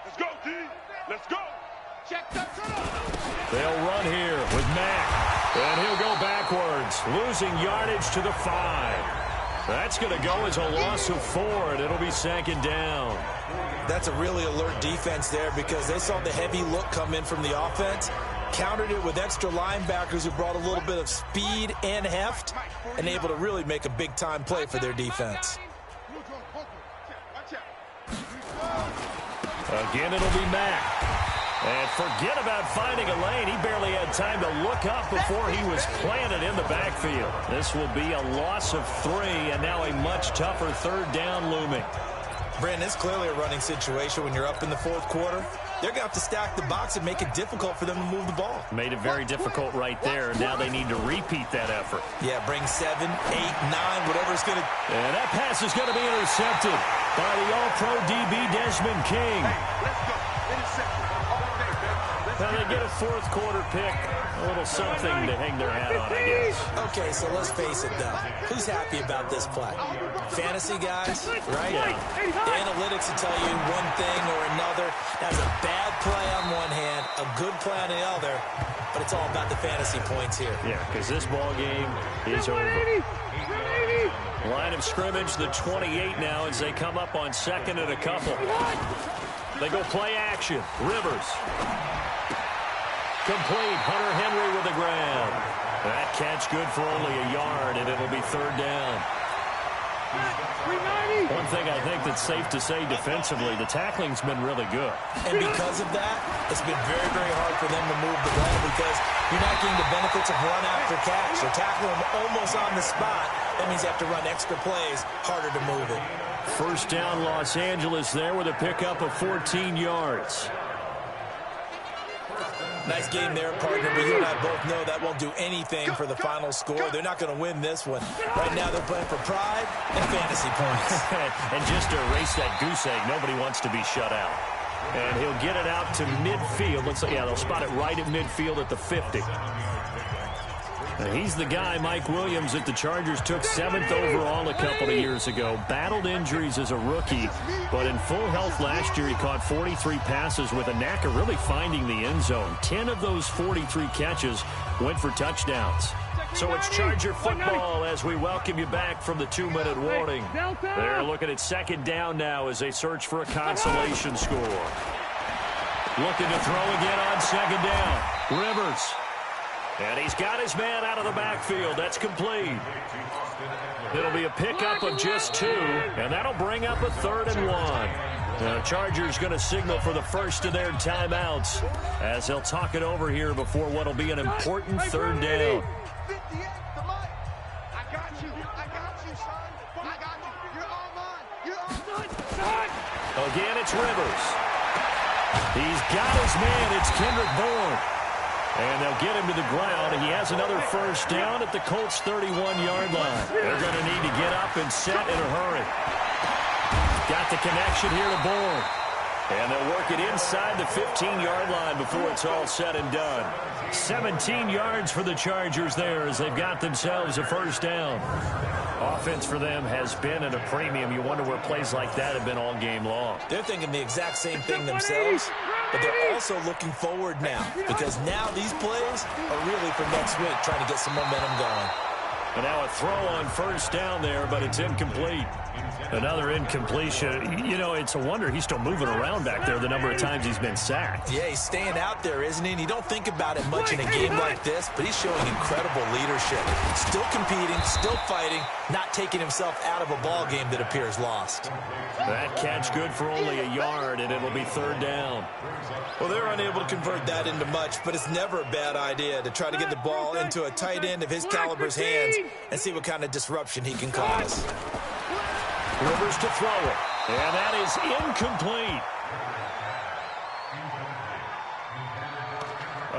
Let's go, D. Let's go. They'll run here with Mack. And he'll go backwards, losing yardage to the 5. That's going to go as a loss of 4, and it'll be 2nd down. That's a really alert defense there because they saw the heavy look come in from the offense, countered it with extra linebackers who brought a little bit of speed and heft, and able to really make a big-time play for their defense. Again, it'll be Mack. And forget about finding a lane. He barely had time to look up before he was planted in the backfield. This will be a loss of 3, and now a much tougher 3rd down looming. Brandon, it's clearly a running situation when you're up in the 4th quarter. They're going to have to stack the box and make it difficult for them to move the ball. Made it very difficult right there. Now they need to repeat that effort. Yeah, bring 7, 8, 9, whatever's going to... And that pass is going to be intercepted by the All-Pro DB Desmond King. Let's go. Interception. Now they get a 4th quarter pick, a little something to hang their hat on, I guess. Okay, so let's face it, though. Who's happy about this play? Fantasy guys, right? Yeah. The analytics will tell you one thing or another. That's a bad play on one hand, a good play on the other, but it's all about the fantasy points here. Yeah, because this ball game is over. Line of scrimmage, the 28 now as they come up on 2nd and a couple. They go play action. Rivers. Complete. Hunter Henry with the grab. That catch good for only a yard, and it'll be 3rd down. One thing I think that's safe to say defensively, the tackling's been really good. And because of that, it's been very, very hard for them to move the ball because you're not getting the benefits of run after catch. You're tackling them almost on the spot. That means you have to run extra plays, harder to move it. 1st down, Los Angeles there with a pickup of 14 yards. Nice game there, partner, but you and I both know that won't do anything for the final score. They're not going to win this one. Right now they're playing for pride and fantasy points. And just to erase that goose egg, nobody wants to be shut out. And he'll get it out to midfield. Looks like, yeah, they'll spot it right at midfield at the 50. And he's the guy, Mike Williams, that the Chargers took 7th overall a couple of years ago. Battled injuries as a rookie, but in full health last year, he caught 43 passes with a knack of really finding the end zone. 10 of those 43 catches went for touchdowns. So it's Charger football as we welcome you back from the 2-minute warning. They're looking at 2nd down now as they search for a consolation score. Looking to throw again on 2nd down. Rivers. And he's got his man out of the backfield. That's complete. It'll be a pickup of just 2, and that'll bring up a 3rd and 1. The Chargers going to signal for the first of their timeouts as they'll talk it over here before what will be an important 3rd down. Again, it's Rivers. He's got his man. It's Kendrick Bourne. And they'll get him to the ground, and he has another 1st down at the Colts' 31-yard line. They're going to need to get up and set in a hurry. Got the connection here to Bourne. And they'll work it inside the 15-yard line before it's all said and done. 17 yards for the Chargers there as they've got themselves a 1st down. Offense for them has been at a premium. You wonder where plays like that have been all game long. They're thinking the exact same thing themselves, but they're also looking forward now because now these plays are really for next week, trying to get some momentum going. And now a throw on 1st down there, but it's incomplete. Another incompletion. You know, it's a wonder he's still moving around back there the number of times he's been sacked. Yeah, he's staying out there, isn't he? And you don't think about it much in a game like this, but he's showing incredible leadership. Still competing, still fighting, not taking himself out of a ball game that appears lost. That catch good for only a yard, and it'll be 3rd down. Well, they're unable to convert that into much, but it's never a bad idea to try to get the ball into a tight end of his caliber's hands and see what kind of disruption he can cause. Rivers to throw it, and that is incomplete.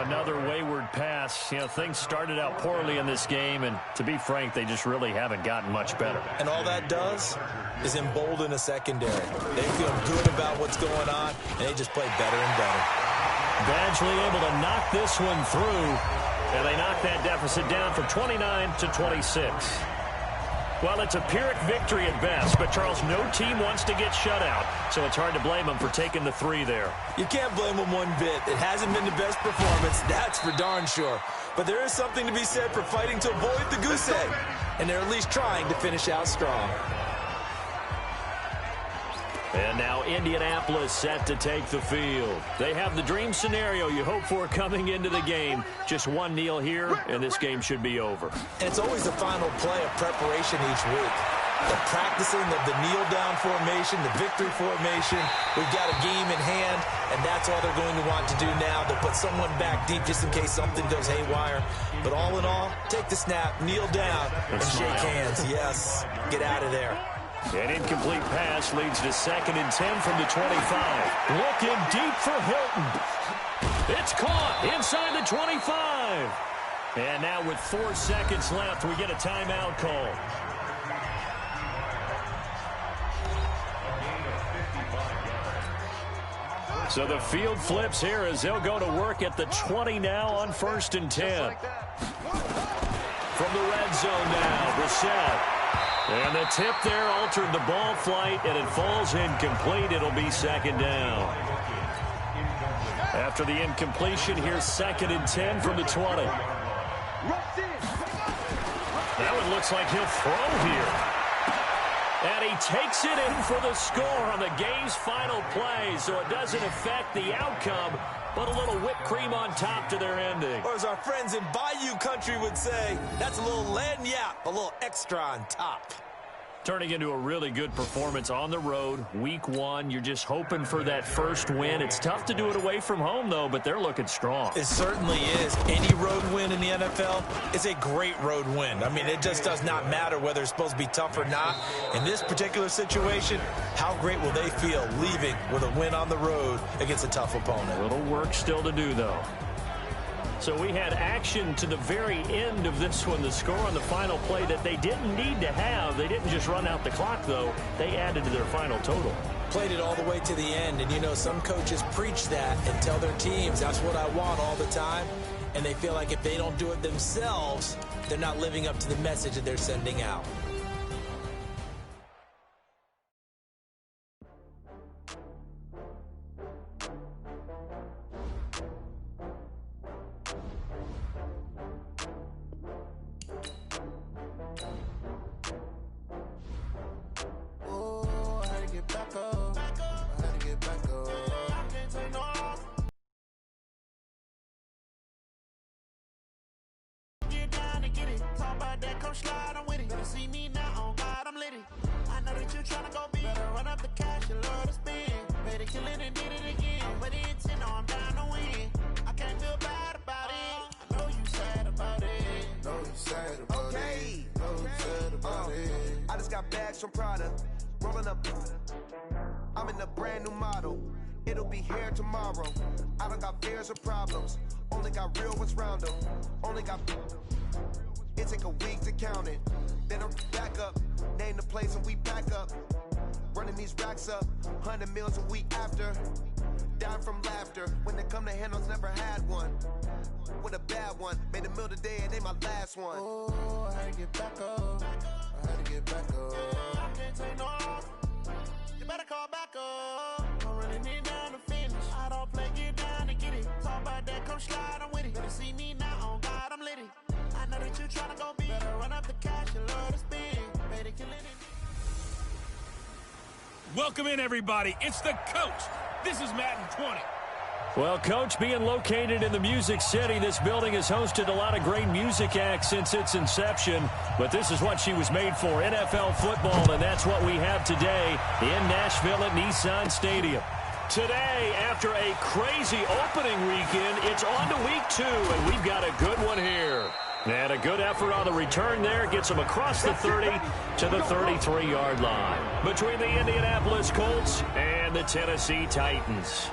Another wayward pass. You know, things started out poorly in this game, and to be frank, they just really haven't gotten much better. And all that does is embolden a secondary. They feel good about what's going on, and they just play better and better. Eventually able to knock this one through, and they knock that deficit down from 29 to 26. Well, it's a Pyrrhic victory at best, but, Charles, no team wants to get shut out, so it's hard to blame them for taking the 3 there. You can't blame them one bit. It hasn't been the best performance, that's for darn sure. But there is something to be said for fighting to avoid the goose egg, and they're at least trying to finish out strong. And now Indianapolis set to take the field. They have the dream scenario you hope for coming into the game. Just one kneel here, and this game should be over. And it's always the final play of preparation each week. The practicing of the kneel-down formation, the victory formation. We've got a game in hand, and that's all they're going to want to do now. They'll put someone back deep just in case something goes haywire. But all in all, take the snap, kneel down, and shake hands. Yes, get out of there. An incomplete pass leads to 2nd and 10 from the 25. Looking deep for Hilton. It's caught inside the 25. And now with 4 seconds left, we get a timeout call. So the field flips here as they'll go to work at the 20 now on 1st and 10. From the red zone now, Brissett. And the tip there altered the ball flight, and it falls incomplete. It'll be 2nd down. After the incompletion, here's 2nd and 10 from the 20. That one looks like he'll throw here. And he takes it in for the score on the game's final play, so it doesn't affect the outcome, but a little whipped cream on top to their ending. Or as our friends in Bayou Country would say, that's a little lagniappe, a little extra on top. Turning into a really good performance on the road. Week 1, you're just hoping for that first win. It's tough to do it away from home, though, but they're looking strong. It certainly is. Any road win in the NFL is a great road win. I mean, it just does not matter whether it's supposed to be tough or not. In this particular situation, how great will they feel leaving with a win on the road against a tough opponent? A little work still to do, though. So we had action to the very end of this one, the score on the final play that they didn't need to have. They didn't just run out the clock, though. They added to their final total. Played it all the way to the end, and you know, some coaches preach that and tell their teams, that's what I want all the time, and they feel like if they don't do it themselves, they're not living up to the message that they're sending out. I'm in a brand new model. It'll be here tomorrow. I don't got fears or problems. Only got real ones round them. Only got. It take a week to count it. Then I'm back up. Name the place and we back up. Running these racks up. 100 meals a week after. Down from laughter. When they come to handles, never had one. With a bad one. Made a meal today and ain't my last one. Oh, I had to get back up. I had to get back up. I can't take no off. You better call back up. I'm running it down to finish. I don't play, get down to get it. Talk about that, come slide, I'm with it. Better see me now, on God, I'm lit it. I know that you tryna go big. Better run up the cash, you love to spin. Better kill it. Welcome in, everybody. It's the coach. This is Madden 20. Well, Coach, being located in the Music City, this building has hosted a lot of great music acts since its inception, but this is what she was made for, NFL football, and that's what we have today in Nashville at Nissan Stadium. Today, after a crazy opening weekend, it's on to week 2, and we've got a good one here. And a good effort on the return there gets them across the 30 to the 33-yard line between the Indianapolis Colts and the Tennessee Titans.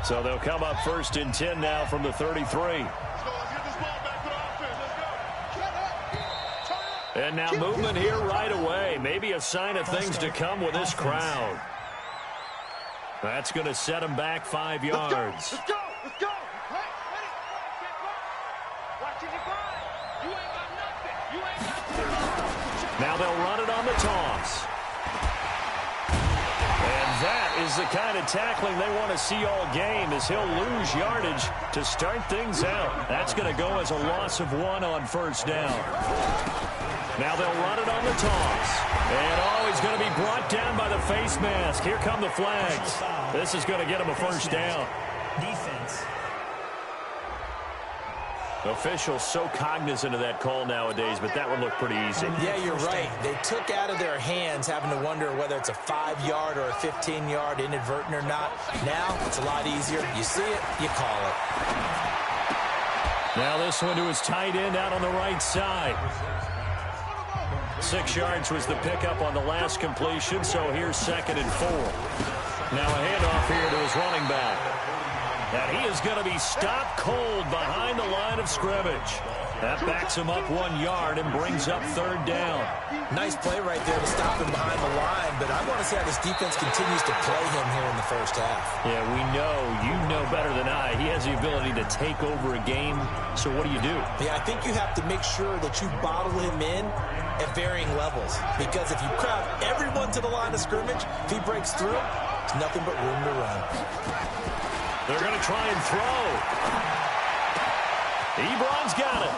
So they'll come up 1st and 10 now from the 33. And now movement here right away. Maybe a sign of things to come with this crowd. That's going to set them back 5 yards. Let's go. Now they'll run it on the toss. And that is the kind of tackling they want to see all game, as he'll lose yardage to start things out. That's going to go as a loss of 1 on first down. Now they'll run it on the toss. And, he's going to be brought down by the face mask. Here come the flags. This is going to get him a first down. Defense. Officials so cognizant of that call nowadays, but that one looked pretty easy. Yeah, you're right. They took out of their hands having to wonder whether it's a 5-yard or a 15-yard, inadvertent or not. Now it's a lot easier. You see it, you call it. Now this one to his tight end out on the right side. 6 yards was the pickup on the last completion, so here's 2nd and 4. Now a handoff here to his running back. And he is going to be stopped cold behind the line of scrimmage. That backs him up 1 yard and brings up 3rd down. Nice play right there to stop him behind the line, but I want to see how this defense continues to play him here in the first half. Yeah, we know, you know better than I, he has the ability to take over a game. So what do you do? Yeah, I think you have to make sure that you bottle him in at varying levels, because if you crowd everyone to the line of scrimmage, if he breaks through, there's nothing but room to run. They're going to try and throw. Ebron's got it.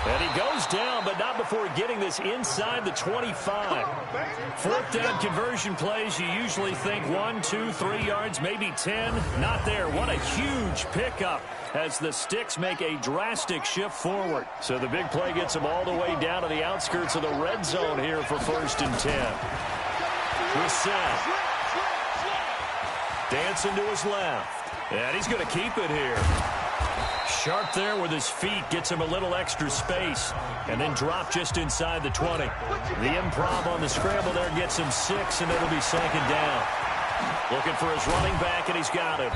And he goes down, but not before getting this inside the 25. 4th down conversion plays, you usually think 1, 2, 3 yards, maybe 10. Not there. What a huge pickup as the Sticks make a drastic shift forward. So the big play gets him all the way down to the outskirts of the red zone here for 1st and 10. Reset. Dancing to his left. And he's going to keep it here. Sharp there with his feet, gets him a little extra space, and then drop just inside the 20. The improv on the scramble there gets him 6, and it'll be 2nd down. Looking for his running back, and he's got him.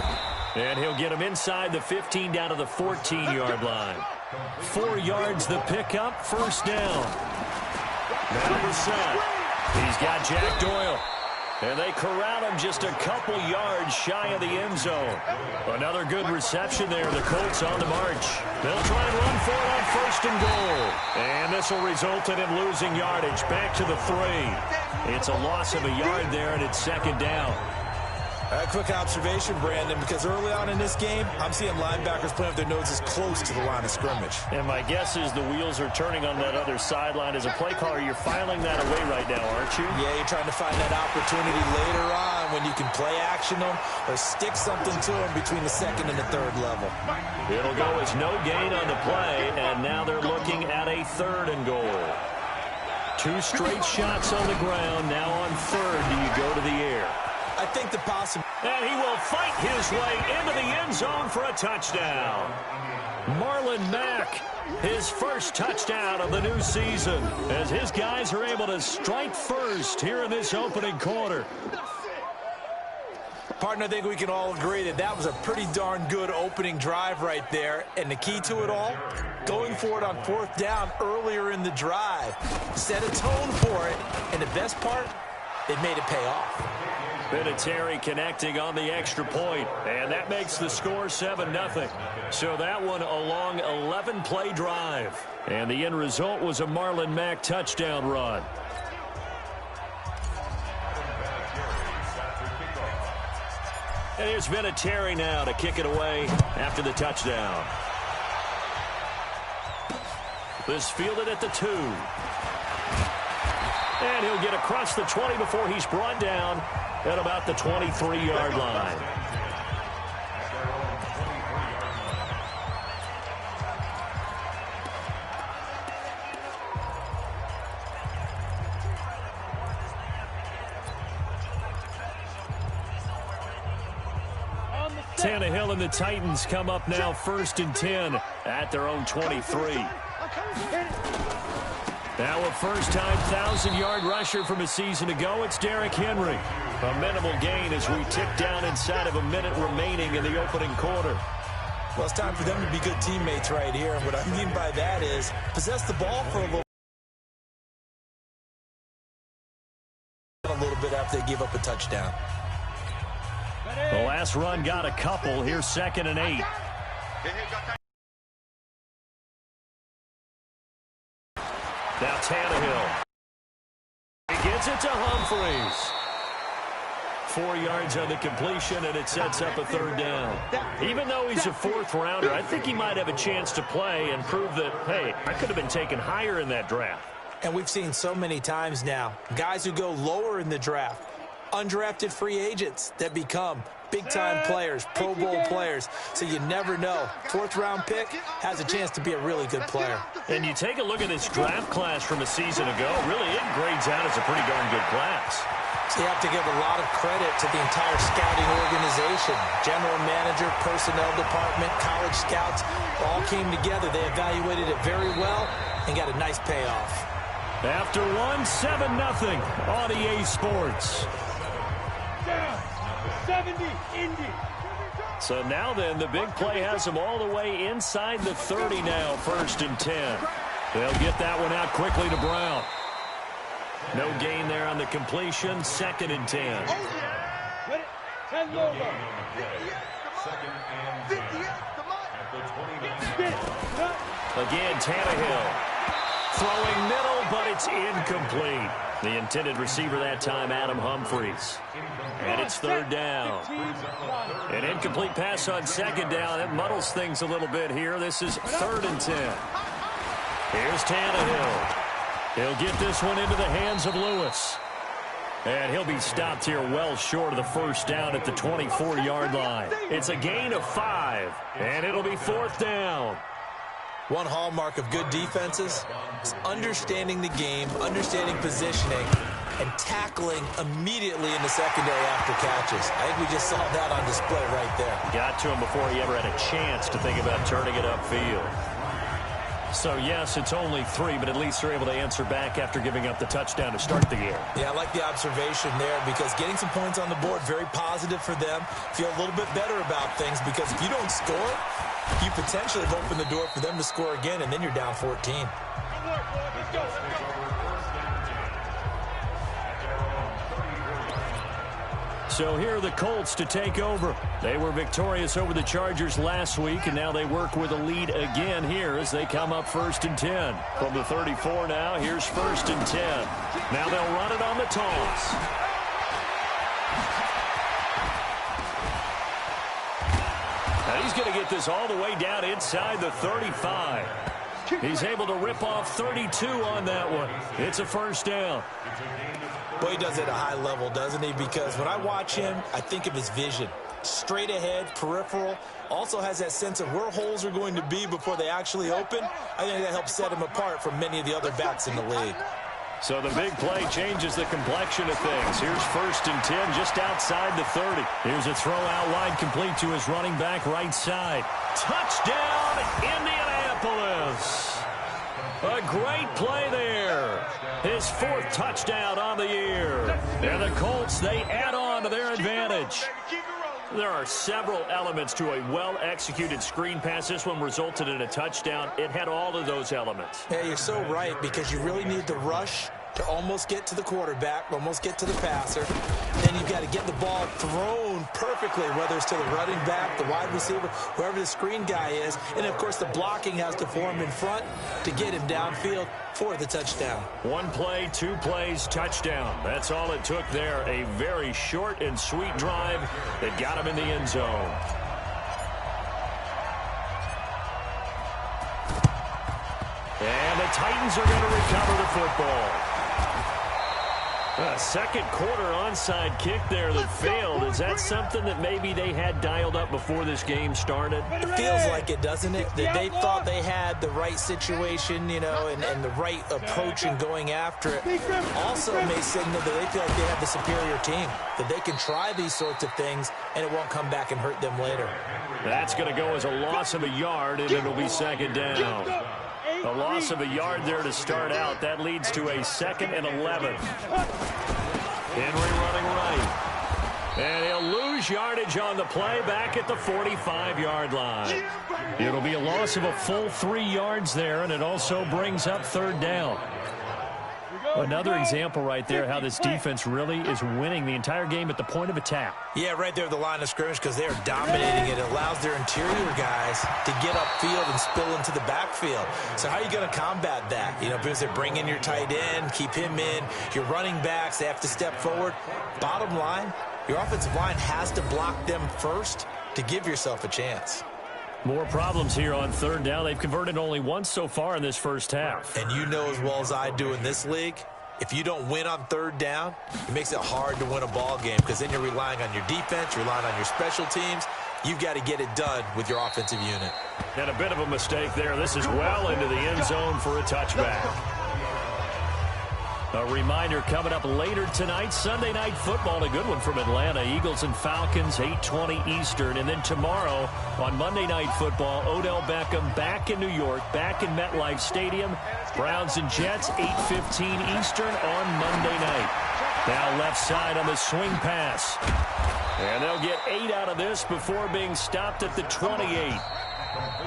And he'll get him inside the 15 down to the 14-yard line. 4 yards the pickup, 1st down. Now the set. He's got Jack Doyle. And they corral him just a couple yards shy of the end zone. Another good reception there. The Colts on the march. They'll try and run for it on 1st and goal. And this will result in him losing yardage. Back to the 3. It's a loss of a yard there, and it's 2nd down. A quick observation, Brandon, because early on in this game, I'm seeing linebackers playing with their noses close to the line of scrimmage. And my guess is the wheels are turning on that other sideline. As a play caller, you're filing that away right now, aren't you? Yeah, you're trying to find that opportunity later on when you can play action them or stick something to them between the 2nd and the 3rd level. It'll go as no gain on the play, and now they're looking at a 3rd and goal. 2 straight shots on the ground. Now on 3rd, do you go to the air? I think the possibility. And he will fight his way into the end zone for a touchdown. Marlon Mack, his first touchdown of the new season, as his guys are able to strike first here in this opening quarter. Partner, I think we can all agree that that was a pretty darn good opening drive right there. And the key to it all, going for it on 4th down earlier in the drive. Set a tone for it. And the best part, it made it pay off. Vinatieri connecting on the extra point, and that makes the score 7-0. So that one a long 11-play drive, and the end result was a Marlon Mack touchdown run. And here's Vinatieri now to kick it away after the touchdown. This fielded at the 2. And he'll get across the 20 before he's brought down at about the 23-yard line. Tannehill and the Titans come up now 1st and 10 at their own 23. Now a first-time 1,000-yard rusher from a season ago, it's Derrick Henry. A minimal gain as we tick down inside of a minute remaining in the opening quarter. Well, it's time for them to be good teammates right here. And what I mean by that is possess the ball for a little bit after they give up a touchdown. The last run got a couple. Here's 2nd and 8. Now Tannehill. He gets it to Humphries. 4 yards on the completion, and it sets up a third down. Even though he's a fourth-rounder, I think he might have a chance to play and prove that, hey, I could have been taken higher in that draft. And we've seen so many times now, guys who go lower in the draft, undrafted free agents that become big-time players, Pro Bowl players, so you never know. Fourth-round pick has a chance to be a really good player. And you take a look at this draft class from a season ago, really it grades out as a pretty darn good class. So you have to give a lot of credit to the entire scouting organization. General manager, personnel department, college scouts all came together. They evaluated it very well and got a nice payoff. After 7-0 on EA Sports. 70, Indy. So now then, the big play has them all the way inside the 30 now, 1st and 10. They'll get that one out quickly to Brown. No gain there on the completion, 2nd and 10. Again, Tannehill. Throwing middle, but it's incomplete. The intended receiver that time, Adam Humphries. And it's 3rd down. An incomplete pass on 2nd down. That muddles things a little bit here. This is 3rd and 10. Here's Tannehill. He'll get this one into the hands of Lewis. And he'll be stopped here well short of the 1st down at the 24-yard line. It's a gain of 5, and it'll be 4th down. One hallmark of good defenses is understanding the game, understanding positioning, and tackling immediately in the secondary after catches. I think we just saw that on display right there. Got to him before he ever had a chance to think about turning it upfield. So, yes, it's only 3, but at least they're able to answer back after giving up the touchdown to start the year. Yeah, I like the observation there because getting some points on the board, very positive for them. Feel a little bit better about things because if you don't score, you potentially have opened the door for them to score again, and then you're down 14. Let's go. So here are the Colts to take over. They were victorious over the Chargers last week, and now they work with a lead again here as they come up 1st and 10. From the 34 now, here's 1st and 10. Now they'll run it on the toss. Now he's going to get this all the way down inside the 35. He's able to rip off 32 on that one. It's a 1st down. Boy, he does it at a high level, doesn't he? Because when I watch him, I think of his vision. Straight ahead, peripheral. Also has that sense of where holes are going to be before they actually open. I think that helps set him apart from many of the other backs in the league. So the big play changes the complexion of things. Here's 1st and 10 just outside the 30. Here's a throw out wide complete to his running back right side. Touchdown, Indianapolis. A great play there. His 4th touchdown on the year. And the Colts, they add on to their advantage. There are several elements to a well-executed screen pass. This one resulted in a touchdown. It had all of those elements. Yeah, you're so right because you really need the rush to almost get to the quarterback, almost get to the passer. Then you've got to get the ball thrown perfectly, whether it's to the running back, the wide receiver, whoever the screen guy is. And, of course, the blocking has to form in front to get him downfield for the touchdown. 1 play, 2 plays, touchdown. That's all it took there. A very short and sweet drive that got him in the end zone. And the Titans are going to recover the football. A 2nd quarter onside kick there that failed. Is that something that maybe they had dialed up before this game started? It feels like it, doesn't it? That they thought they had the right situation, you know, and the right approach in going after it. Also may signal that they feel like they have the superior team, that they can try these sorts of things, and it won't come back and hurt them later. That's going to go as a loss of a yard, and it'll be 2nd down. A loss of a yard there to start out. That leads to a 2nd and 11. Henry running right. And he'll lose yardage on the play back at the 45-yard line. It'll be a loss of a full 3 yards there, and it also brings up 3rd down. Another example right there how this defense really is winning the entire game at the point of attack. Yeah, right there at the line of scrimmage because they're dominating it. It allows their interior guys to get upfield and spill into the backfield. So how are you going to combat that? You know, because they bring in your tight end, keep him in. Your running backs, they have to step forward. Bottom line, your offensive line has to block them first to give yourself a chance. More problems here on third down. They've converted only once so far in this first half. And you know as well as I do in this league, if you don't win on third down, it makes it hard to win a ball game because then you're relying on your defense, you're relying on your special teams. You've got to get it done with your offensive unit. And a bit of a mistake there. This is well into the end zone for a touchback. A reminder coming up later tonight, Sunday Night Football, a good one from Atlanta. Eagles and Falcons, 8:20 Eastern. And then tomorrow on Monday Night Football, Odell Beckham back in New York, back in MetLife Stadium. Browns and Jets, 8:15 Eastern on Monday night. Now left side on the swing pass. And they'll get 8 out of this before being stopped at the 28.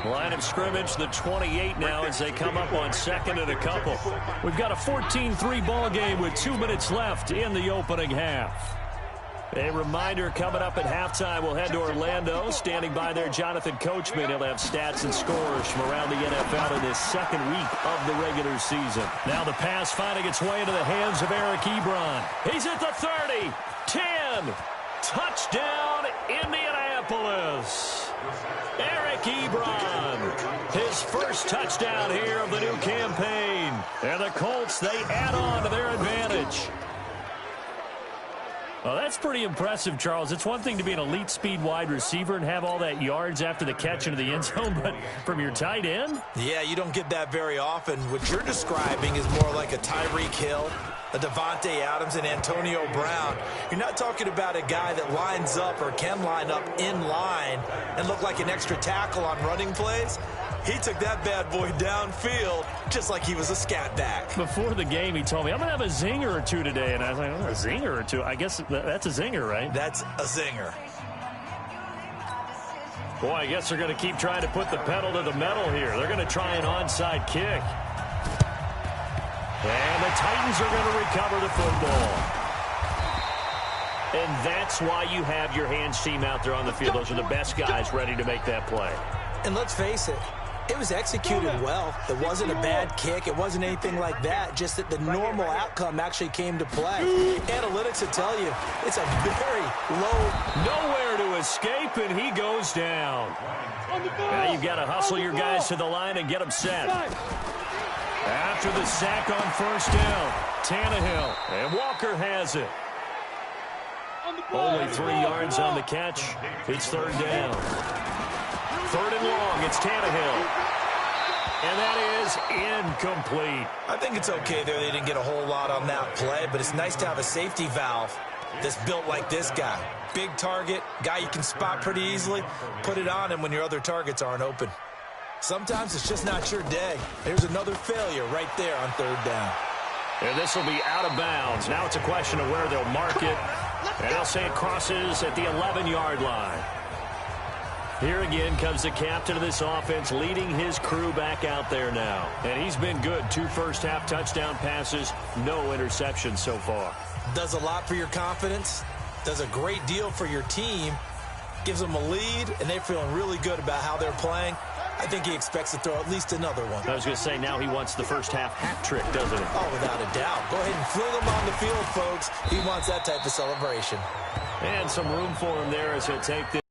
Line of scrimmage, the 28 now as they come up on second and a couple. We've got a 14-3 ball game with 2 minutes left in the opening half. A reminder coming up at halftime, we'll head to Orlando. Standing by there, Jonathan Coachman. He'll have stats and scores from around the NFL in this second week of the regular season. Now the pass finding its way into the hands of Eric Ebron. He's at the 30, 10, touchdown Indianapolis. Eric Ebron, his first touchdown here of the new campaign. And the Colts, they add on to their advantage. Well, that's pretty impressive, Charles. It's one thing to be an elite speed wide receiver and have all that yards after the catch into the end zone, but from your tight end? Yeah, you don't get that very often. What you're describing is more like a Tyreek Hill, a Devontae Adams, and Antonio Brown. You're not talking about a guy that lines up or can line up in line and look like an extra tackle on running plays. He took that bad boy downfield just like he was a scat back. Before the game, he told me, I'm going to have a zinger or two today. And I was like, oh, a zinger or two? I guess that's a zinger, right? That's a zinger. Boy, I guess they're going to keep trying to put the pedal to the metal here. They're going to try an onside kick. And the Titans are going to recover the football. And that's why you have your hands team out there on the field. Those are the best guys ready to make that play. And let's face it, it was executed well. It wasn't a bad kick. It wasn't anything like that. Just that the normal outcome actually came to play. Analytics will tell you it's a very low. Nowhere to escape, and he goes down. Now you've got to hustle your guys to the line and get them set. After the sack on first down, Tannehill, and Walker has it. Only 3 yards on the catch. It's third down. Third and long, it's Tannehill. And that is incomplete. I think it's okay there. They didn't get a whole lot on that play, but it's nice to have a safety valve that's built like this guy. Big target, guy you can spot pretty easily. Put it on him when your other targets aren't open. Sometimes it's just not your day. There's another failure right there on third down. And this will be out of bounds. Now it's a question of where they'll mark it. And I'll say it crosses at the 11-yard line. Here again comes the captain of this offense leading his crew back out there now. And he's been good. 2 first-half touchdown passes, no interceptions so far. Does a lot for your confidence. Does a great deal for your team. Gives them a lead, and they're feeling really good about how they're playing. I think he expects to throw at least another one. I was going to say, now he wants the first-half hat trick, doesn't he? Oh, without a doubt. Go ahead and fling him on the field, folks. He wants that type of celebration. And some room for him there as he'll take this.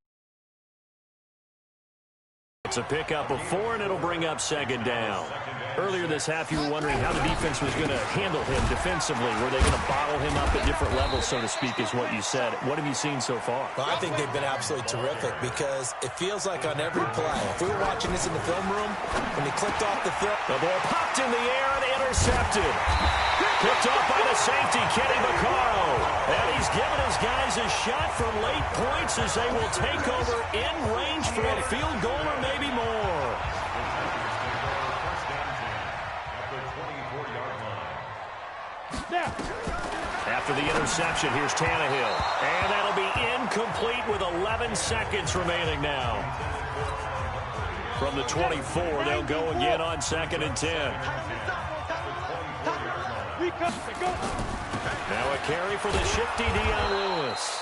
It's a pickup of 4, and it'll bring up second down. Earlier this half, you were wondering how the defense was going to handle him defensively. Were they going to bottle him up at different levels, so to speak, is what you said. What have you seen so far? Well, I think they've been absolutely terrific because it feels like on every play. If we were watching this in the film room, when he clicked off the film. The ball popped in the air and intercepted. Picked off by the safety, Kenny Vaccaro. And he's given his guys a shot from late points as they will take over in range for a field goal or maybe more. After the interception, here's Tannehill. And that'll be incomplete with 11 seconds remaining now. From the 24, they'll go again on 2nd and 10. Now a carry for the shifty Dion Lewis.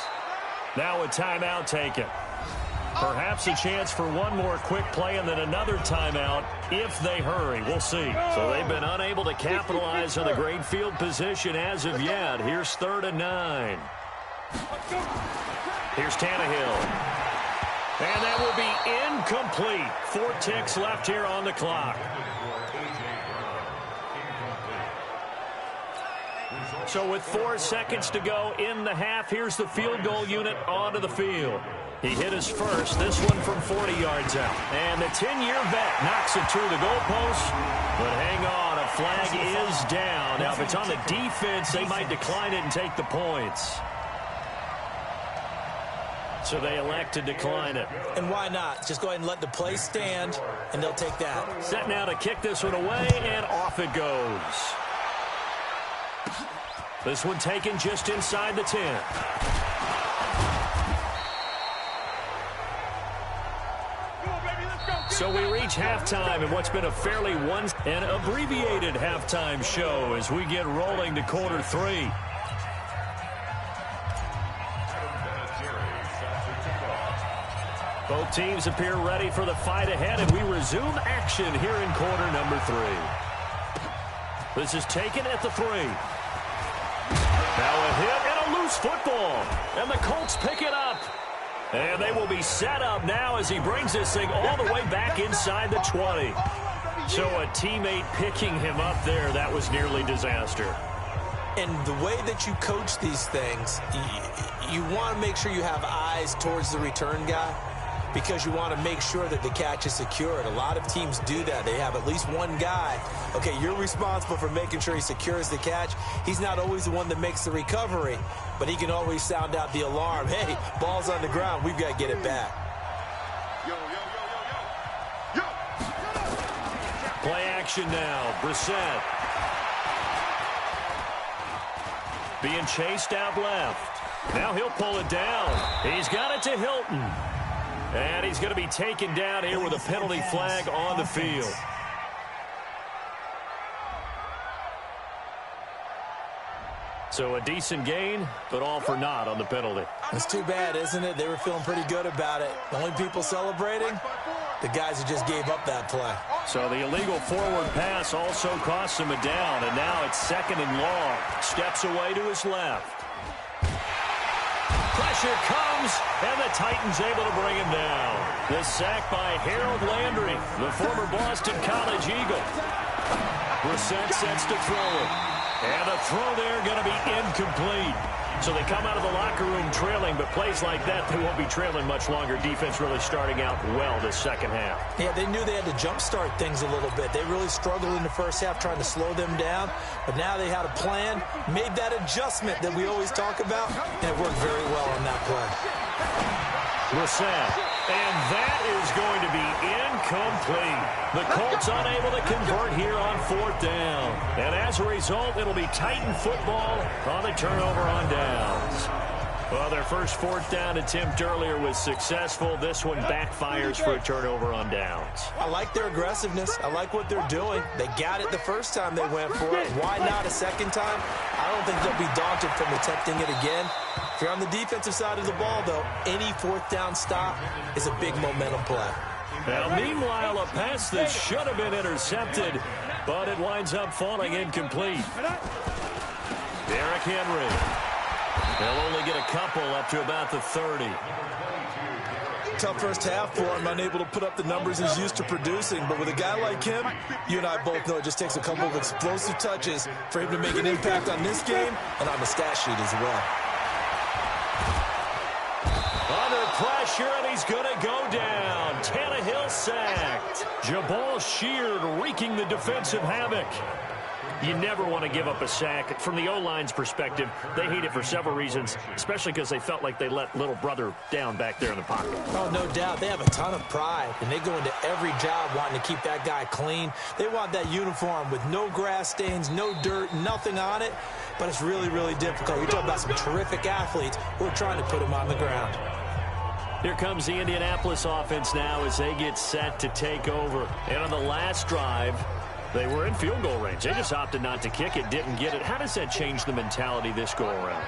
Now a timeout taken. Perhaps a chance for one more quick play and then another timeout if they hurry. We'll see. So they've been unable to capitalize on the great field position as of yet. Here's 3rd and 9. Here's Tannehill. And that will be incomplete. 4 ticks left here on the clock. So with 4 seconds to go in the half, here's the field goal unit onto the field. He hit his first, this one from 40 yards out. And the 10-year vet knocks it through the goalpost. But hang on, a flag is down. Now, if it's on the defense, they might decline it and take the points. So they elect to decline it. And why not? Just go ahead and let the play stand, and they'll take that. Set now to kick this one away, and off it goes. This one taken just inside the 10. So we reach halftime in what's been a fairly an abbreviated halftime show as we get rolling to quarter 3. Both teams appear ready for the fight ahead, and we resume action here in quarter number 3. This is taken at the 3. Now a hit and a loose football, and the Colts pick it up. And they will be set up now as he brings this thing all the way back inside the 20. So a teammate picking him up there, that was nearly disaster. And the way that you coach these things, you want to make sure you have eyes towards the return guy because you want to make sure that the catch is secured. A lot of teams do that. They have at least one guy. Okay, you're responsible for making sure he secures the catch. He's not always the one that makes the recovery, but he can always sound out the alarm. Hey, ball's on the ground. We've got to get it back. Play action now. Brissett. Being chased out left. Now he'll pull it down. He's got it to Hilton. And he's going to be taken down here with a penalty flag on the field. So a decent gain, but all for naught on the penalty. It's too bad, isn't it? They were feeling pretty good about it. The only people celebrating, the guys who just gave up that play. So the illegal forward pass also costs him a down, and now it's 2nd and long. Steps away to his left. Pressure comes, and the Titans able to bring him down. The sack by Harold Landry, the former Boston College Eagle. Brissett sets to throw it. And the throw there going to be incomplete. So they come out of the locker room trailing, but plays like that, they won't be trailing much longer. Defense really starting out well this second half. Yeah, they knew they had to jumpstart things a little bit. They really struggled in the first half trying to slow them down, but now they had a plan, made that adjustment that we always talk about, and it worked very well on that play. Brissett, and that is going to be incomplete. The Colts unable to convert here on 4th down. And as a result, it'll be Titan football on the turnover on downs. Well, their first 4th down attempt earlier was successful. This one backfires for a turnover on downs. I like their aggressiveness. I like what they're doing. They got it the first time they went for it. Why not a second time? I don't think they'll be daunted from attempting it again. If you're on the defensive side of the ball, though, any 4th down stop is a big momentum play. Now, meanwhile, a pass that should have been intercepted, but it winds up falling incomplete. Derrick Henry. They'll only get a couple up to about the 30. Tough first half for him, unable to put up the numbers he's used to producing. But with a guy like him, you and I both know it just takes a couple of explosive touches for him to make an impact on this game and on the stat sheet as well. Under pressure, and he's going to go down. Tannehill sacked. Jabal Sheard wreaking the defensive havoc. You never want to give up a sack. From the O-line's perspective, they hate it for several reasons, especially because they felt like they let little brother down back there in the pocket. Oh, no doubt. They have a ton of pride, and they go into every job wanting to keep that guy clean. They want that uniform with no grass stains, no dirt, nothing on it, but it's really, really difficult. You're talking about some terrific athletes who are trying to put him on the ground. Here comes the Indianapolis offense now as they get set to take over. And on the last drive, They were in field goal range. They just opted not to kick it, didn't get it. How does that change the mentality this go-around?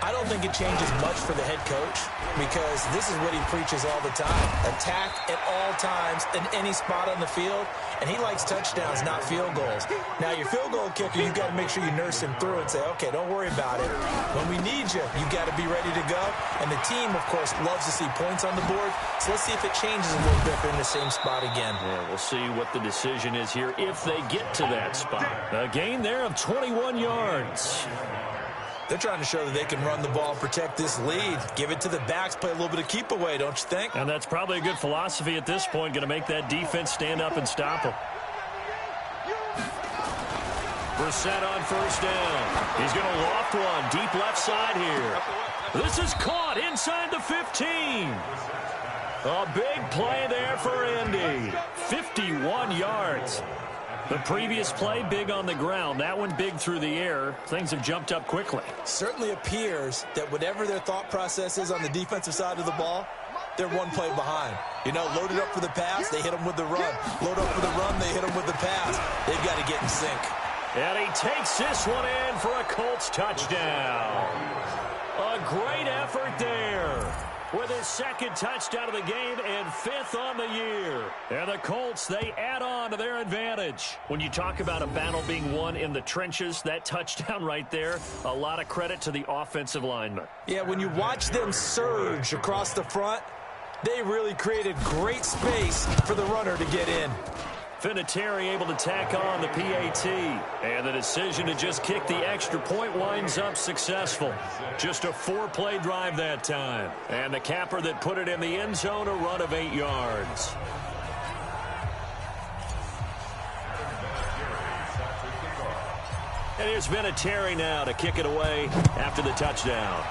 I don't think it changes much for the head coach because this is what he preaches all the time. Attack at all times in any spot on the field, and he likes touchdowns, not field goals. Now, your field goal kicker, you've got to make sure you nurse him through and say, okay, don't worry about it. When we need you, you've got to be ready to go. And the team, of course, loves to see points on the board, so let's see if it changes a little bit if they're in the same spot again. Yeah, we'll see what the decision is here if they get to that spot. A gain there of 21 yards. They're trying to show that they can run the ball and protect this lead. Give it to the backs, play a little bit of keep away, don't you think? And that's probably a good philosophy at this point, going to make that defense stand up and stop them. Brissett on first down. He's going to loft one deep left side here. This is caught inside the 15. A big play there for Indy. 51 yards. The previous play, big on the ground. That one big through the air. Things have jumped up quickly. Certainly appears that whatever their thought process is on the defensive side of the ball, they're one play behind. You know, loaded up for the pass, they hit them with the run. Load up for the run, they hit them with the pass. They've got to get in sync. And he takes this one in for a Colts touchdown. A great effort there. With his second touchdown of the game and fifth on the year. And the Colts, they add on to their advantage. When you talk about a battle being won in the trenches, that touchdown right there, a lot of credit to the offensive linemen. Yeah, when you watch them surge across the front, they really created great space for the runner to get in. Vinatieri able to tack on the PAT. And the decision to just kick the extra point winds up successful. Just a 4-play drive that time. And the capper that put it in the end zone, a run of 8 yards. And here's Vinatieri now to kick it away after the touchdown.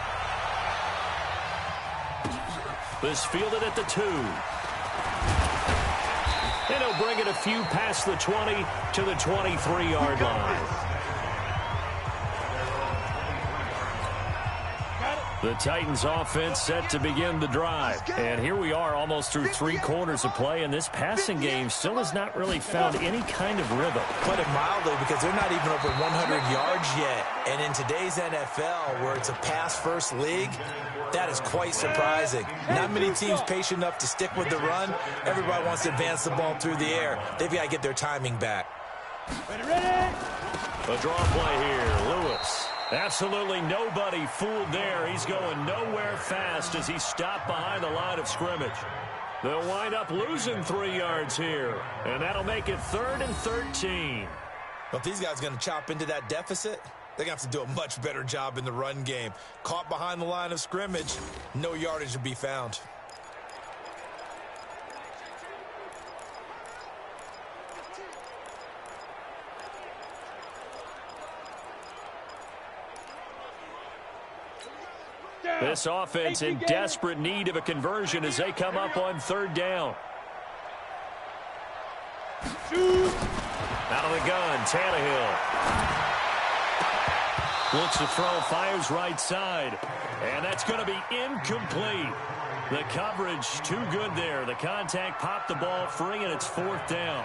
This fielded at the 2. And he'll bring it a few past the 20 to the 23-yard line. The Titans offense set to begin the drive. And here we are almost through 3 quarters of play, and this passing game still has not really found any kind of rhythm. Put it mildly, because they're not even over 100 yards yet. And in today's NFL, where it's a pass-first league, that is quite surprising. Not many teams patient enough to stick with the run. Everybody wants to advance the ball through the air. They've got to get their timing back. Ready? A draw play here, Lewis. Absolutely nobody fooled there. He's going nowhere fast as he stopped behind the line of scrimmage. They'll wind up losing 3 yards here, and that'll make it 3rd and 13. Well, if these guys are going to chop into that deficit, they're going to have to do a much better job in the run game. Caught behind the line of scrimmage, no yardage to be found. This offense in desperate need of a conversion as they come up on 3rd down. Out of the gun, Tannehill. Looks to throw, fires right side. And that's going to be incomplete. The coverage too good there. The contact popped the ball free, and it's 4th down.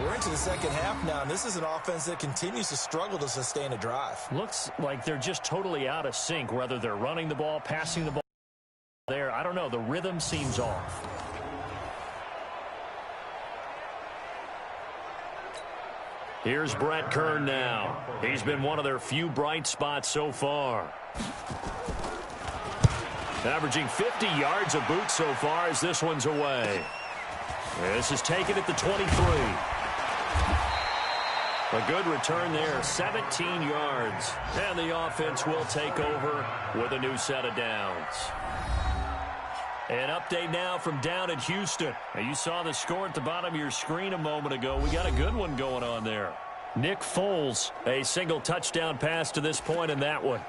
We're into the second half now, and this is an offense that continues to struggle to sustain a drive. Looks like they're just totally out of sync, whether they're running the ball, passing the ball there. I don't know. The rhythm seems off. Here's Brett Kern now. He's been one of their few bright spots so far. Averaging 50 yards a boot so far as this one's away. This is taken at the 23. A good return there, 17 yards. And the offense will take over with a new set of downs. An update now from down at Houston. Now, you saw the score at the bottom of your screen a moment ago. We got a good one going on there. Nick Foles, a single touchdown pass to this point in that one.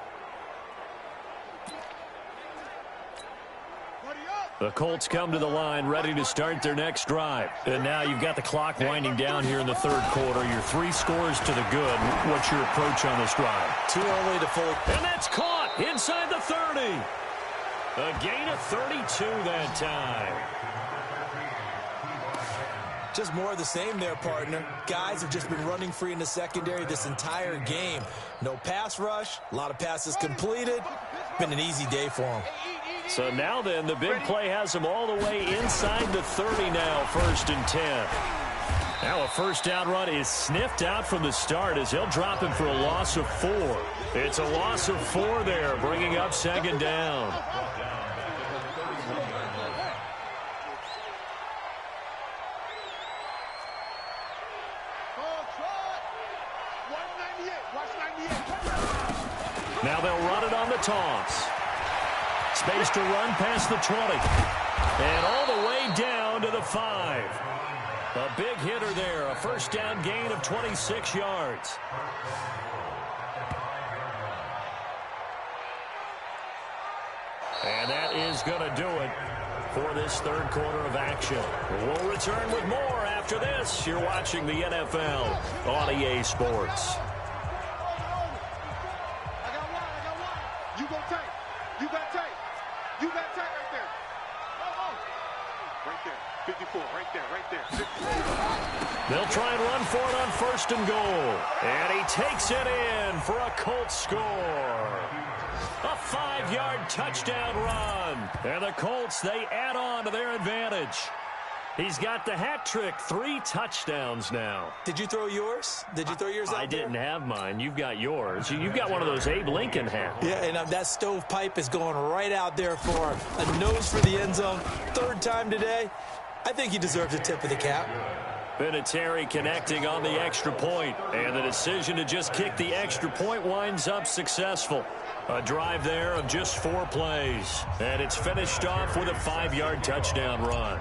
The Colts come to the line ready to start their next drive. And now you've got the clock winding down here in the 3rd quarter. Your 3 scores to the good. What's your approach on this drive? Too early to fully... And that's caught inside the 30. A gain of 32 that time. Just more of the same there, partner. Guys have just been running free in the secondary this entire game. No pass rush, a lot of passes completed. Been an easy day for them. So now then, the big play has them all the way inside the 30 now, 1st and 10. Now a first down run is sniffed out from the start as he'll drop him for a loss of 4. It's a loss of 4 there, bringing up 2nd down. Now they'll run it on the toss. Space to run past the 20. And all the way down to the 5. A big hitter there. A first down gain of 26 yards. And that is going to do it for this third quarter of action. We'll return with more after this. You're watching the NFL on EA Sports. You got tight. You got tight. You got tight right there. Right there. 54. Right there. Right there. 54. They'll try and run for it on 1st and goal. And he takes it in for a Colts score. A 5-yard touchdown run. And the Colts, they add on to their advantage. He's got the hat trick, 3 touchdowns now. Did you throw yours? Did you throw yours out I didn't there? have mine. You've got yours. You've got one of those Abe Lincoln hats. Yeah, and that stovepipe is going right out there for a nose for the end zone. 3rd time today. I think he deserves a tip of the cap. Vinatieri connecting on the extra point, and the decision to just kick the extra point winds up successful. A drive there of just 4 plays, and it's finished off with a 5-yard touchdown run.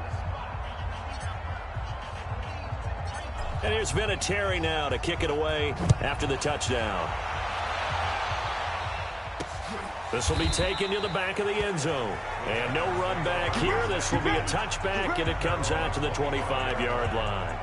And here's Vinatieri now to kick it away after the touchdown. This will be taken to the back of the end zone. And no run back here. This will be a touchback, and it comes out to the 25-yard line.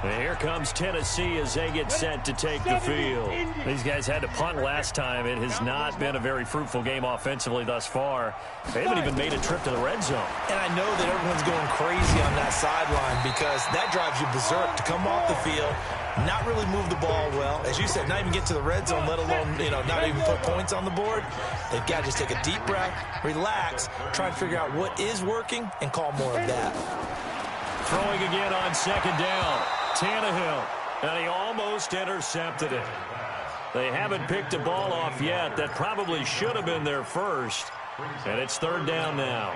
And here comes Tennessee as they get set to take the field. These guys had to punt last time. It has not been a very fruitful game offensively thus far. They haven't even made a trip to the red zone. And I know that everyone's going crazy on that sideline because that drives you berserk to come off the field, not really move the ball well. As you said, not even get to the red zone, let alone, not even put points on the board. They've got to just take a deep breath, relax, try and figure out what is working, and call more of that. Throwing again on 2nd down. Tannehill, and he almost intercepted it. They haven't picked a ball off yet. That probably should have been their first. And it's 3rd down now.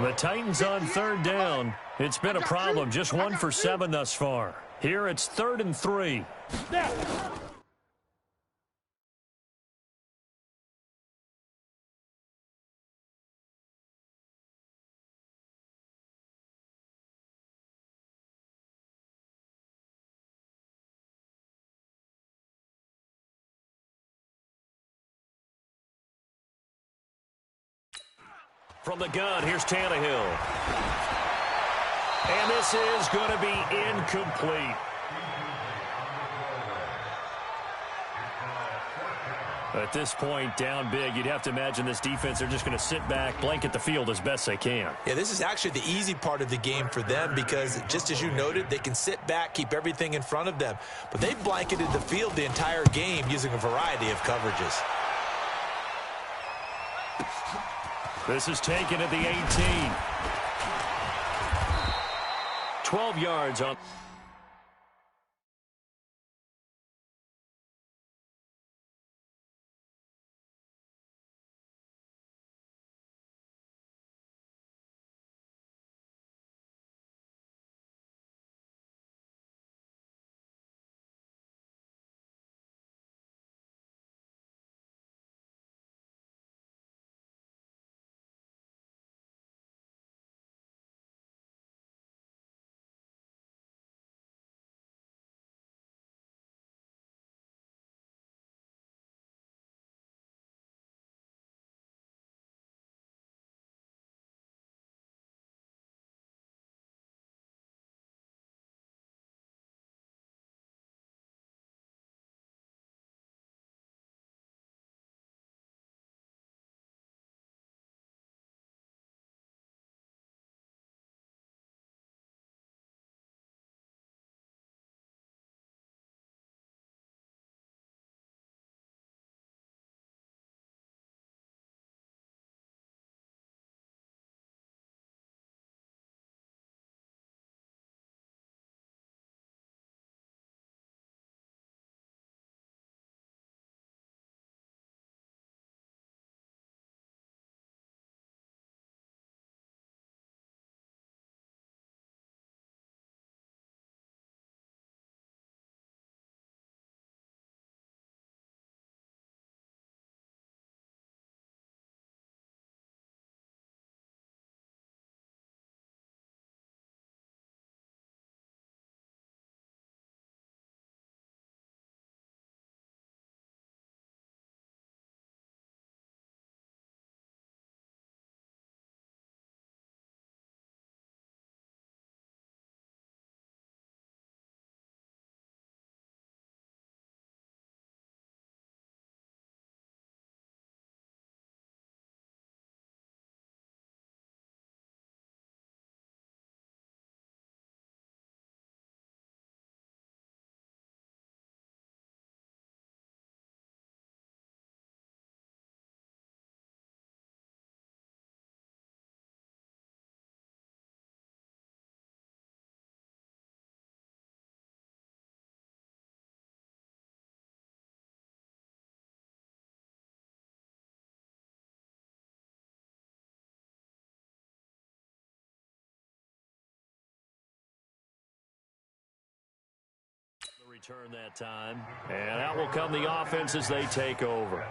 The Titans on 3rd down. It's been a problem. Just 1 for 7 thus far. Here it's 3rd and 3. From the gun, here's Tannehill. And this is going to be incomplete. At this point, down big, you'd have to imagine this defense, they're just going to sit back, blanket the field as best they can. Yeah, this is actually the easy part of the game for them because, just as you noted, they can sit back, keep everything in front of them. But they've blanketed the field the entire game using a variety of coverages. This is taken at the 18. 12 yards on. return that time. And out will come the offense as they take over.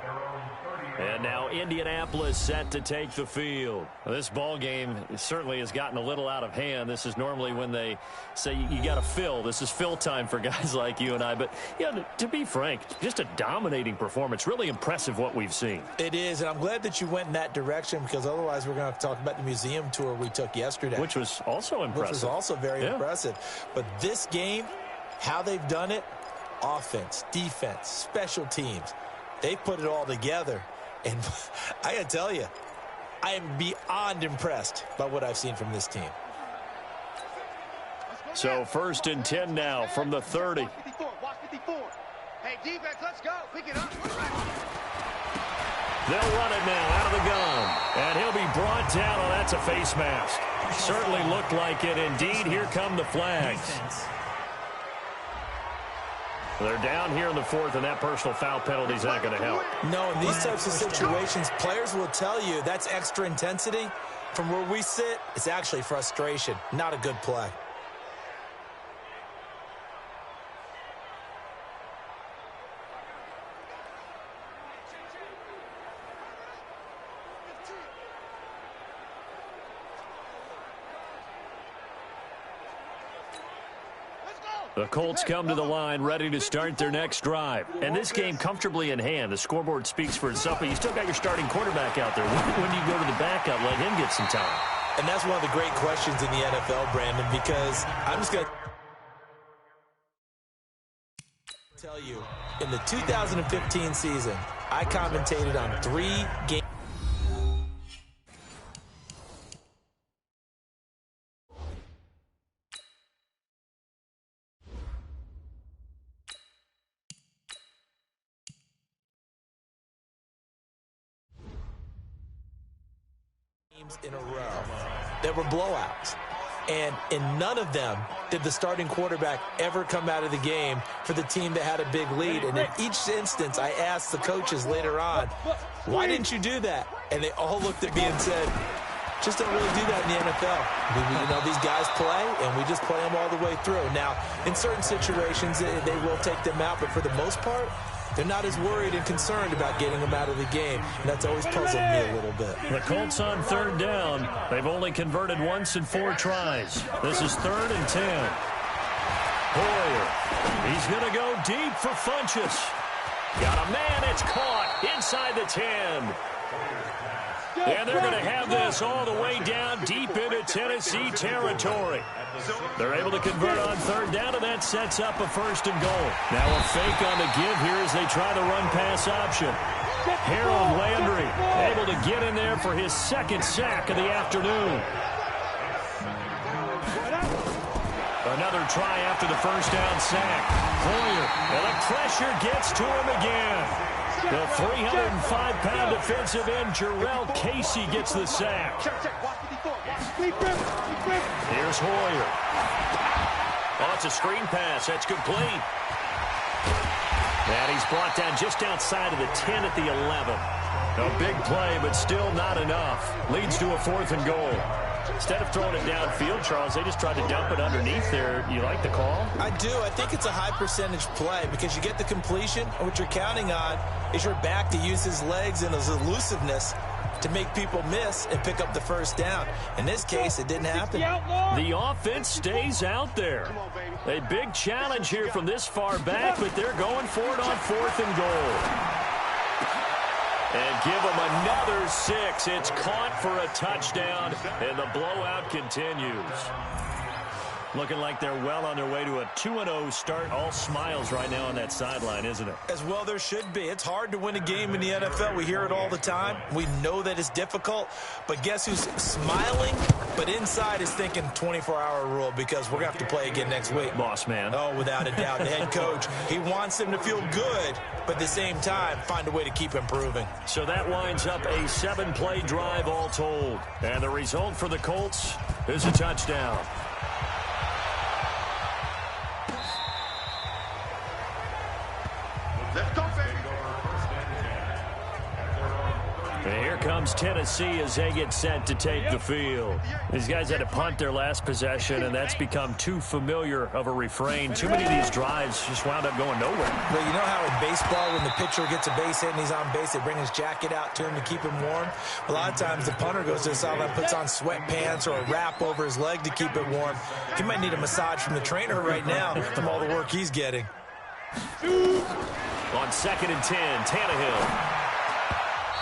And now Indianapolis set to take the field. Well, this ball game certainly has gotten a little out of hand. This is normally when they say you got to fill. This is fill time for guys like you and I. But, yeah, to be frank, just a dominating performance. Really impressive what we've seen. It is, and I'm glad that you went in that direction because otherwise we're going to have to talk about the museum tour we took yesterday. Which was also impressive. Which was also very impressive. But this game, how they've done it, offense, defense, special teams, they've put it all together. And I got to tell you, I am beyond impressed by what I've seen from this team. So 1st and 10 now from the 30. Watch 54. Hey, defense, let's go. Pick it up. They'll run it now out of the gun. And he'll be brought down. Oh, that's a face mask. Certainly looked like it. Indeed, here come the flags. They're down here in the 4th, and that personal foul penalty is not going to help. No, in these types of situations, players will tell you that's extra intensity. From where we sit, it's actually frustration, not a good play. The Colts come to the line ready to start their next drive. And this game comfortably in hand. The scoreboard speaks for itself, but you still got your starting quarterback out there. When do you go to the backup, let him get some time? And that's one of the great questions in the NFL, Brandon, because I'm just going to tell you, in the 2015 season, I commentated on 3 games. In a row that were blowouts, and in none of them did the starting quarterback ever come out of the game for the team that had a big lead. And in each instance, I asked the coaches later on, why didn't you do that? And they all looked at me and said, just don't really do that in the NFL. You know, these guys play, and we just play them all the way through. Now, in certain situations, they will take them out, but for the most part, they're not as worried and concerned about getting them out of the game, and that's always puzzled me a little bit. The Colts on 3rd down. They've only converted once in 4 tries. This is 3rd and 10. Hoyer, he's going to go deep for Funchess. Got a man, it's caught inside the 10. And they're going to have this all the way down deep into Tennessee territory. They're able to convert on 3rd down, and that sets up a 1st and goal. Now a fake on the give here as they try the run-pass option. Harold Landry able to get in there for his 2nd sack of the afternoon. Another try after the 1st down sack. Hoyer, and the pressure gets to him again. The 305-pound defensive end, Jarrell Casey, gets the sack. Here's Hoyer. Oh, it's a screen pass. That's complete. And he's brought down just outside of the 10 at the 11. A big play, but still not enough. Leads to a 4th and goal. Instead of throwing it downfield, Charles, they just tried to dump it underneath there. You like the call? I do. I think it's a high-percentage play because you get the completion, and what you're counting on is your back to use his legs and his elusiveness to make people miss and pick up the 1st down. In this case, it didn't happen. The offense stays out there. A big challenge here from this far back, but they're going for it on 4th and goal. And give them another 6. It's caught for a touchdown, and the blowout continues. Looking like they're well on their way to a 2-0 start. All smiles right now on that sideline, isn't it? As well there should be. It's hard to win a game in the NFL. We hear it all the time. We know that it's difficult. But guess who's smiling? But inside is thinking 24-hour rule because we're going to have to play again next week. Boss man. Oh, without a doubt. The head coach, he wants them to feel good, but at the same time, find a way to keep improving. So that winds up a 7-play drive all told. And the result for the Colts is a touchdown. comes Tennessee as they get set to take the field. These guys had to punt their last possession, and that's become too familiar of a refrain. Too many of these drives just wound up going nowhere. Well, you know how in baseball, when the pitcher gets a base hit and he's on base, they bring his jacket out to him to keep him warm? A lot of times the punter goes to the sideline, puts on sweatpants or a wrap over his leg to keep it warm. He might need a massage from the trainer right now from all the work he's getting. On 2nd and 10, Tannehill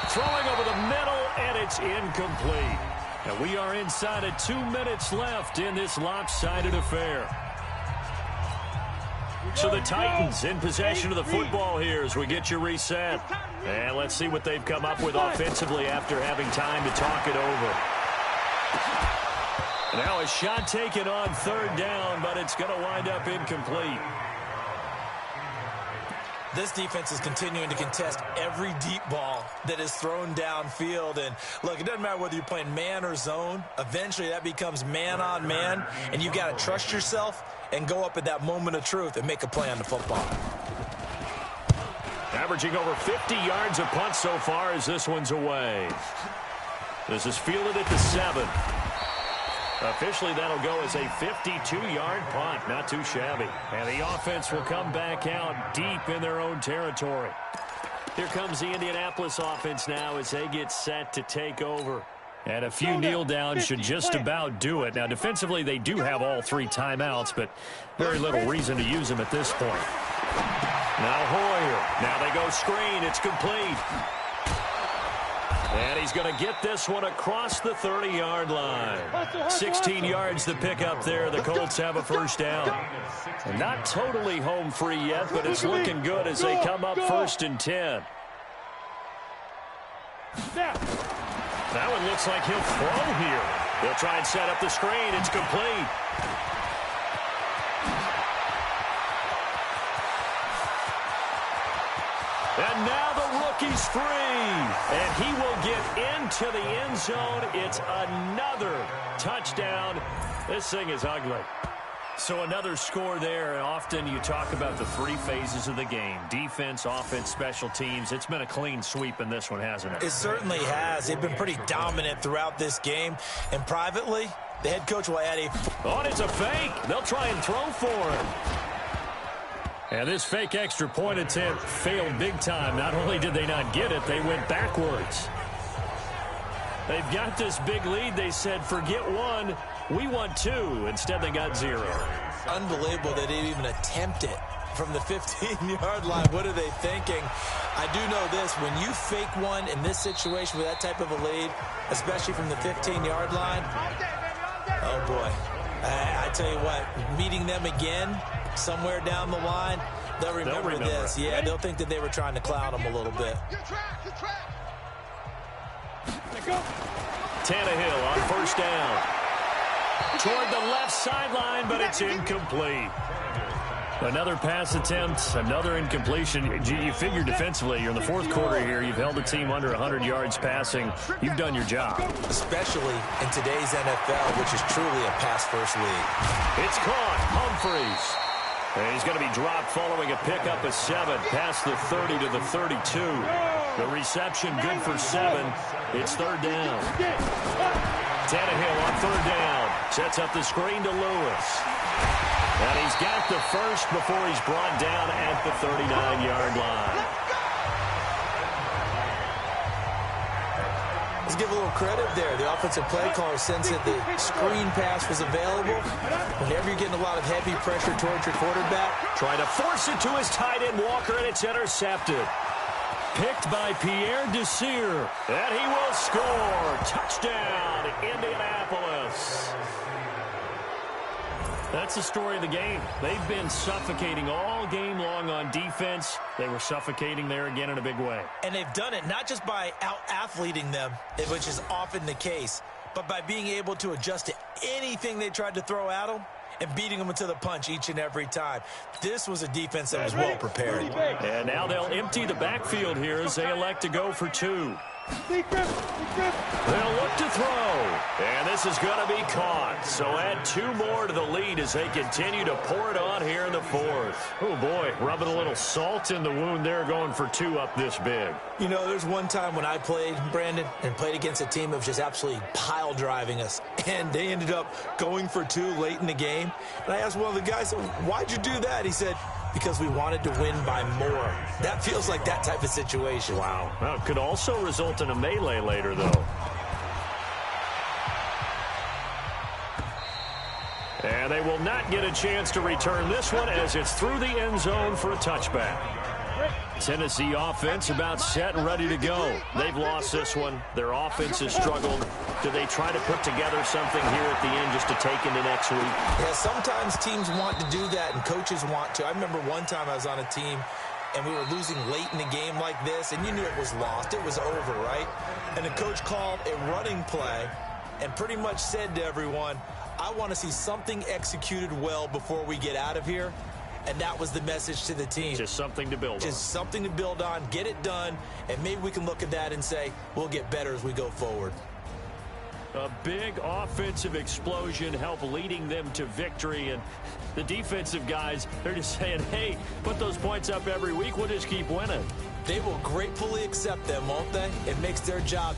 throwing over the middle, and it's incomplete. And we are inside of 2 minutes left in this lopsided affair. So the Titans in possession of the football here as we get you reset. And let's see what they've come up with offensively after having time to talk it over. Now a shot taken on 3rd down, but it's going to wind up incomplete. This defense is continuing to contest every deep ball that is thrown downfield. And, look, it doesn't matter whether you're playing man or zone. Eventually that becomes man on man, and you've got to trust yourself and go up at that moment of truth and make a play on the football. Averaging over 50 yards a punt so far as this one's away. This is fielded at the 7. Officially, that'll go as a 52-yard punt. Not too shabby. And the offense will come back out deep in their own territory. Here comes the Indianapolis offense now as they get set to take over. And a few kneel downs should just about do it. Now, defensively, they do have all 3 timeouts, but very little reason to use them at this point. Now Hoyer. Now they go screen. It's complete. And he's going to get this one across the 30-yard line. 16 yards to pick up there. The Colts have a 1st down. And not totally home free yet, but it's looking good as they come up 1st and 10. That one looks like he'll throw here. He'll try and set up the screen. It's complete. And now the rookie's free. And he will get into the end zone. It's another touchdown. This thing is ugly. So another score there. And often you talk about the 3 phases of the game. Defense, offense, special teams. It's been a clean sweep in this one, hasn't it? It certainly has. They've been pretty dominant throughout this game. And privately, the head coach will add a... Oh, it's a fake. They'll try and throw for him. And this fake extra point attempt failed big time. Not only did they not get it, they went backwards. They've got this big lead. They said, forget 1, we want 2. Instead, they got 0. Unbelievable they didn't even attempt it from the 15-yard line. What are they thinking? I do know this. When you fake one in this situation with that type of a lead, especially from the 15-yard line, oh, boy. I tell you what, meeting them again somewhere down the line, they'll remember this. Yeah, they'll think that they were trying to clown them a little bit. Tannehill on 1st down. Toward the left sideline, but it's incomplete. Another pass attempt, another incompletion. You figure defensively, you're in the 4th quarter here. You've held the team under 100 yards passing. You've done your job. Especially in today's NFL, which is truly a pass-first league. It's caught. Humphreys. And he's going to be dropped following a pickup of 7 past the 30 to the 32. The reception good for 7. It's 3rd down. Tannehill on 3rd down. Sets up the screen to Lewis. And he's got the 1st before he's brought down at the 39-yard line. Let's give a little credit there. The offensive play caller sensed that the screen pass was available. Whenever you're getting a lot of heavy pressure towards your quarterback, trying to force it to his tight end, Walker, and it's intercepted. Picked by Pierre Desir. And he will score. Touchdown, Indianapolis. That's the story of the game. They've been suffocating all game long on defense. They were suffocating there again in a big way. And they've done it not just by out-athleting them, which is often the case, but by being able to adjust to anything they tried to throw at them and beating them to the punch each and every time. This was a defense that was well prepared. And now they'll empty the backfield here as they elect to go for 2. They'll look to throw, and this is going to be caught. So add 2 more to the lead as they continue to pour it on here in the 4th. Oh, boy, rubbing a little salt in the wound there, going for 2 up this big. You know, there's one time when I played, Brandon, and played against a team that was just absolutely pile driving us, and they ended up going for 2 late in the game. And I asked one of the guys, why'd you do that? He said, because we wanted to win by more. That feels like that type of situation. Wow. Well, it could also result in a melee later, though. And they will not get a chance to return this one as it's through the end zone for a touchback. Tennessee offense about set and ready to go. They've lost this one. Their offense has struggled. Do they try to put together something here at the end just to take into next week? Yeah, sometimes teams want to do that and coaches want to. I remember one time I was on a team and we were losing late in the game like this, and you knew it was lost. It was over, right? And the coach called a running play and pretty much said to everyone, I want to see something executed well before we get out of here. And that was the message to the team. Just something to build on. Just something to build on, get it done, and maybe we can look at that and say, we'll get better as we go forward. A big offensive explosion helped leading them to victory. And the defensive guys, they're just saying, hey, put those points up every week. We'll just keep winning. They will gratefully accept them, won't they? It makes their job